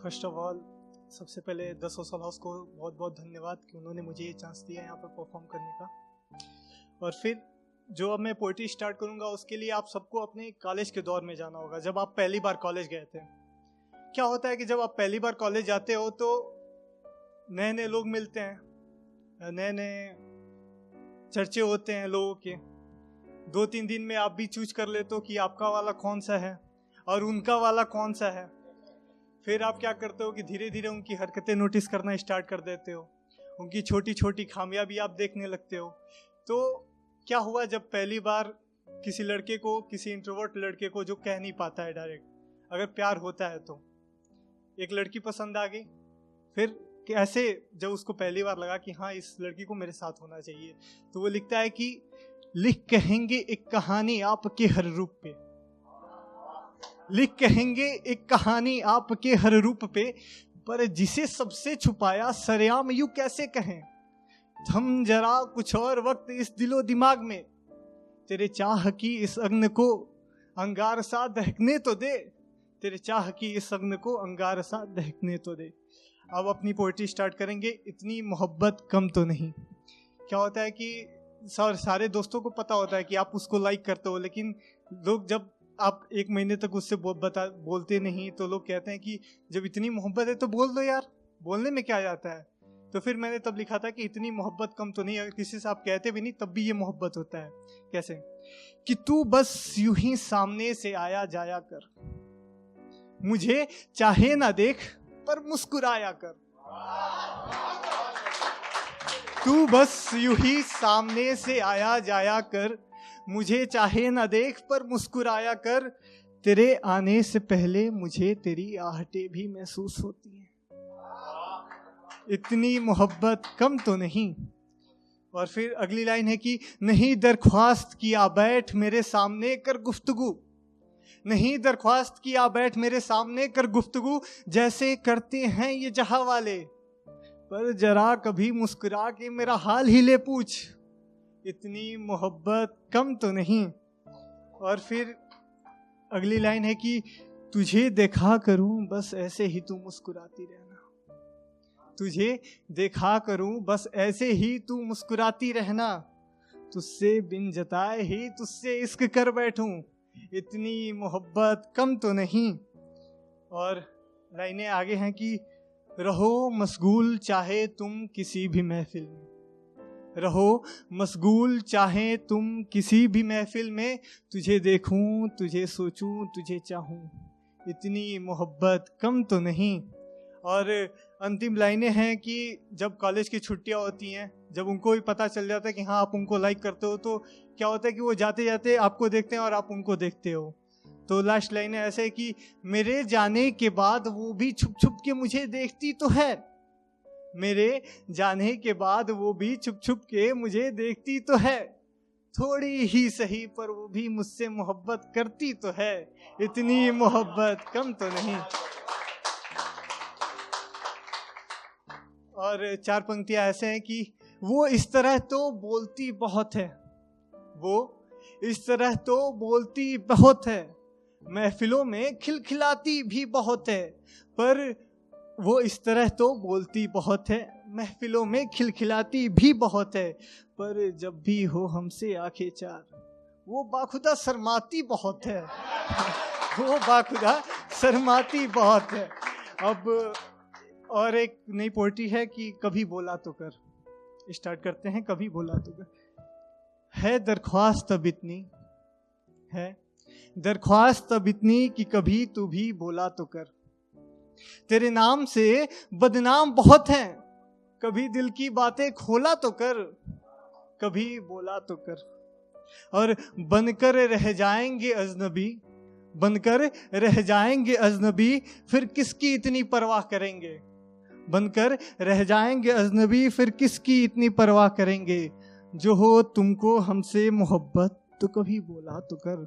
First of all सबसे पहले the social house को बहुत बहुत धन्यवाद कि उन्होंने मुझे ये चांस दिया यहाँ पर परफॉर्म करने का। और फिर जो अब मैं पोइट्री स्टार्ट करूँगा उसके लिए आप सबको अपने कॉलेज के दौर में जाना होगा। जब आप पहली बार कॉलेज गए थे, क्या होता है कि जब आप पहली बार कॉलेज जाते हो तो नए नए लोग मिलते हैं, नए नए चर्चे होते हैं लोगों के। 2-3 दिन में आप भी चूज कर लेते हो कि आपका वाला कौन सा है और उनका वाला कौन सा है। फिर आप क्या करते हो कि धीरे धीरे उनकी हरकतें नोटिस करना स्टार्ट कर देते हो, उनकी छोटी छोटी खामियां भी आप देखने लगते हो। तो क्या हुआ, जब पहली बार किसी लड़के को, किसी इंट्रोवर्ट लड़के को जो कह नहीं पाता है डायरेक्ट, अगर प्यार होता है तो एक लड़की पसंद आ गई, फिर कैसे जब उसको पहली बार लगा कि हाँ इस लड़की को मेरे साथ होना चाहिए, तो वो लिखता है कि लिख कहेंगे एक कहानी आपके हर रूप पे, लिख कहेंगे एक कहानी आपके हर रूप पे, पर जिसे सबसे छुपाया सरेआम यूं कैसे कहें। थम जरा कुछ और वक्त इस दिलो दिमाग में, तेरे चाह की इस अग्नि को अंगार सा दहकने तो दे, तेरे चाह की इस अग्नि को अंगार सा दहकने तो दे। अब अपनी पोइट्री स्टार्ट करेंगे। इतनी मोहब्बत कम तो नहीं। क्या होता है कि सारे दोस्तों को पता होता है कि आप उसको लाइक करते हो, लेकिन लोग जब आप 1 महीने तक उससे बोलते नहीं तो लोग कहते हैं कि जब इतनी मोहब्बत है तो बोल दो यार, बोलने में क्या जाता है। तो फिर मैंने तब लिखा था कि इतनी मोहब्बत कम तो नहीं। अगर किसी से आप कहते भी नहीं तब भी ये मोहब्बत होता है। कैसे कि तू बस यूं ही सामने से आया जाया कर, मुझे चाहे ना देख पर मुस्कुराया कर। तू बस यूं ही सामने से आया जाया कर, मुझे चाहे ना देख पर मुस्कुराया कर, तेरे आने से पहले मुझे तेरी आहटें भी महसूस होती हैं। इतनी मोहब्बत कम तो नहीं। और फिर अगली लाइन है कि नहीं दरख्वास्त किया बैठ मेरे सामने कर गुफ्तगू, नहीं दरख्वास्त किया बैठ मेरे सामने कर गुफ्तगू, जैसे करते हैं ये जहां वाले, पर जरा कभी मुस्कुरा के मेरा हाल ही ले पूछ। इतनी मोहब्बत कम तो नहीं। और फिर अगली लाइन है कि तुझे देखा करूं बस ऐसे ही तू मुस्कुराती रहना, तुझे देखा करूं बस ऐसे ही तू मुस्कुराती रहना, तुझसे बिन जताए ही तुझसे इश्क कर बैठूं। इतनी मोहब्बत कम तो नहीं। और लाइनें आगे हैं कि रहो मशगूल चाहे तुम किसी भी महफिल में, रहो मशगूल चाहे तुम किसी भी महफिल में, तुझे देखूं तुझे सोचूं तुझे चाहूं। इतनी मोहब्बत कम तो नहीं। और अंतिम लाइनें हैं कि जब कॉलेज की छुट्टियां होती हैं, जब उनको भी पता चल जाता है कि हाँ आप उनको लाइक करते हो, तो क्या होता है कि वो जाते जाते आपको देखते हैं और आप उनको देखते हो। तो लास्ट लाइनें ऐसे है कि मेरे जाने के बाद वो भी छुप छुप के मुझे देखती तो है, मेरे जाने के बाद वो भी छुप छुप के मुझे देखती तो है, थोड़ी ही सही पर वो भी मुझसे मोहब्बत करती तो है। इतनी मोहब्बत कम तो नहीं। और 4 पंक्तियां ऐसे हैं कि वो इस तरह तो बोलती बहुत है, वो इस तरह तो बोलती बहुत है, महफिलों में खिलखिलाती भी बहुत है, पर वो इस तरह तो बोलती बहुत है, महफिलों में खिलखिलाती भी बहुत है, पर जब भी हो हमसे आंखें चार वो बाखुदा शर्माती बहुत है, वो बाखुदा शर्माती बहुत है। अब और एक नई पोइट्री है कि कभी बोला तो कर। स्टार्ट करते हैं। कभी बोला तो कर। है दरख्वास्त अब इतनी, है दरख्वास्त अब इतनी कि कभी तू भी बोला तो कर, तेरे नाम से बदनाम बहुत हैं, कभी दिल की बातें खोला तो कर, कभी बोला तो कर। और बनकर रह जाएंगे अजनबी, बनकर रह जाएंगे अजनबी, फिर किसकी इतनी परवाह करेंगे, बनकर रह जाएंगे अजनबी फिर किसकी इतनी परवाह करेंगे, जो हो तुमको हमसे मोहब्बत तो कभी बोला तो कर।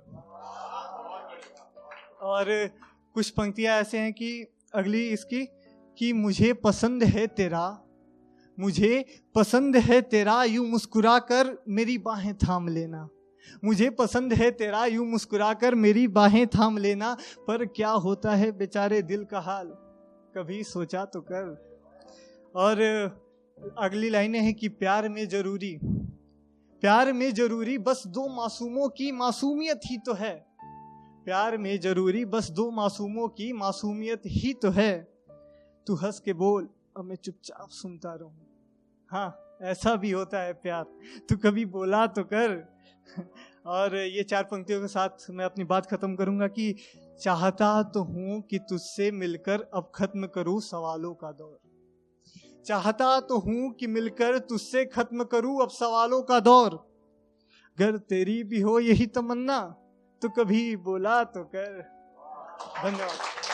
और कुछ पंक्तियां ऐसे हैं कि अगली इसकी कि मुझे पसंद है तेरा, मुझे पसंद है तेरा यूं मुस्कुरा कर मेरी बाहें थाम लेना, मुझे पसंद है तेरा यूं मुस्कुरा कर मेरी बाहें थाम लेना, पर क्या होता है बेचारे दिल का हाल, कभी सोचा तो कर। और अगली लाइनें हैं कि प्यार में जरूरी बस दो मासूमों की मासूमियत ही तो है। प्यार में जरूरी बस दो मासूमों की मासूमियत ही तो है। तू हंस के बोल और मैं चुपचाप सुनता रहूं। हाँ, ऐसा भी होता है प्यार, तू कभी बोला तो कर। और ये 4 पंक्तियों के साथ मैं अपनी बात खत्म करूंगा कि चाहता तो हूं कि तुझसे मिलकर अब खत्म करूं सवालों का दौर। चाहता तो हूं कि मिलकर तुझसे खत्म करूं अब सवालों का दौर। अगर तेरी भी हो यही तमन्ना तो कभी बोला तो कर। धन्यवाद।